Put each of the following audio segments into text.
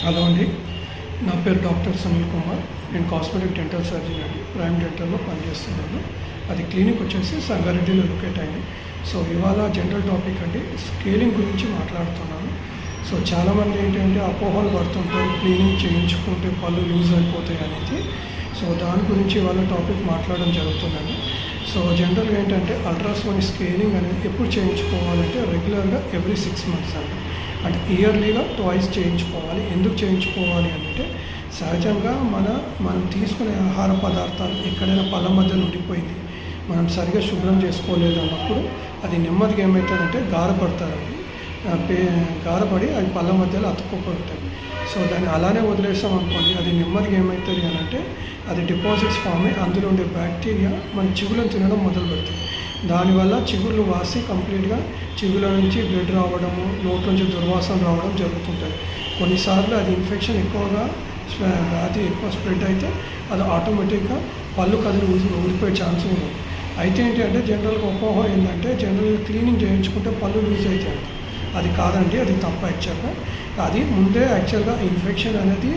Hello అండి, నా పేరు డాక్టర్ సునీల్ కుమార్. నేను కాస్మెటిక్ డెంటల్ సర్జన్ అండి. ప్రైమ్ డెంటల్లో పనిచేస్తున్నాను. అది క్లినిక్ వచ్చేసి సంగారెడ్డిలో లొకేట్ అయింది. సో ఇవాళ జనరల్ టాపిక్ అండి, స్కేలింగ్ గురించి మాట్లాడుతున్నాను. సో చాలామంది ఏంటంటే అపోహలు పడుతుంటారు, క్లీనింగ్ చేయించుకుంటే పళ్ళు లూజ్ అయిపోతాయి అనేది. సో దాని గురించి ఇవాళ టాపిక్ మాట్లాడడం జరుగుతుందండి. సో జనరల్గా ఏంటంటే అల్ట్రాసౌండ్ స్కేలింగ్ అనేది ఎప్పుడు చేయించుకోవాలంటే రెగ్యులర్గా ఎవ్రీ 6 months అండి. అంటే ఇయర్లీగా ట్వైస్ చేయించుకోవాలి. ఎందుకు చేయించుకోవాలి అంటే సహజంగా మనం తీసుకునే ఆహార పదార్థాలు ఎక్కడైనా పళ్ళ మధ్యలో ఉండిపోయింది, మనం సరిగా శుభ్రం చేసుకోలేదు అన్నప్పుడు అది నెమ్మదిగా ఏమవుతుందంటే గారపడతారండి. గారపడి అది పళ్ళ మధ్యలో అతుక్కుపోతాయి. సో దాన్ని అలానే వదిలేస్తాం అనుకోండి, అది నెమ్మదిగా ఏమవుతుంది అని అంటే అది డిపాజిట్స్ ఫామ్ అయ్యి అందులో ఉండే బ్యాక్టీరియా మన చిగుళ్ళను తినడం మొదలు పెడుతుంది. దానివల్ల చిగుళ్ళు వాసి కంప్లీట్గా చిగుళ్ళ నుంచి బ్లడ్ రావడము, నోట్ నుంచి దుర్వాసన రావడం జరుగుతుంటుంది. కొన్నిసార్లు అది ఇన్ఫెక్షన్ ఎక్కువగా వ్యాధి ఎక్కువ స్ప్రెడ్ అయితే అది ఆటోమేటిక్గా పళ్ళు కదిలి ఊడిపోయే ఛాన్స్ ఉంది. అయితే ఏంటి అంటే జనరల్గా అపోహ ఏంటంటే జనరల్గా క్లీనింగ్ చేయించుకుంటే పళ్ళు లూజ్ అవుతాయి అంట. అది కాదండి, అది తప్ప. యాక్చువల్గా అది ముందే యాక్చువల్గా ఇన్ఫెక్షన్ అనేది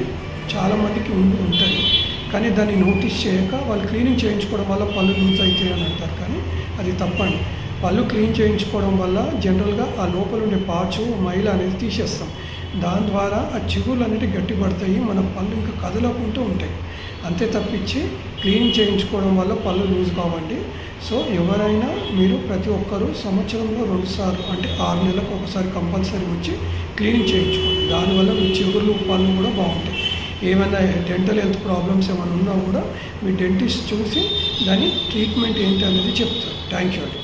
చాలామందికి ఉంటుంది, కానీ దాన్ని నోటీస్ చేయక వాళ్ళు క్లీనింగ్ చేయించుకోవడం వల్ల పళ్ళు లూజ్ అవుతాయి అని అంటారు. కానీ అది తప్పండి. పళ్ళు క్లీన్ చేయించుకోవడం వల్ల జనరల్గా ఆ లోపల ఉండే పాచు మైల అనేది తీసేస్తాం. దాని ద్వారా ఆ చిగుళ్ళు అనేవి గట్టిపడతాయి, మన పళ్ళు ఇంకా కదలకుంటూ ఉంటాయి. అంతే తప్పించి క్లీన్ చేయించుకోవడం వల్ల పళ్ళు లూజ్ కావండి. సో ఎవరైనా మీరు ప్రతి ఒక్కరూ సంవత్సరంలో 2 సార్లు అంటే 6 నెలలకు ఒకసారి కంపల్సరీ వచ్చి క్లీనింగ్ చేయించుకోండి. దానివల్ల మీ చిగుళ్ళు పళ్ళు కూడా బాగుంటాయి. ఏమైనా డెంటల్ హెల్త్ ప్రాబ్లమ్స్ ఏమైనా ఉన్నా కూడా మీ డెంటిస్ట్ చూసి దాని ట్రీట్మెంట్ ఏంటి అనేది చెప్తారు. థ్యాంక్ యూ అండి.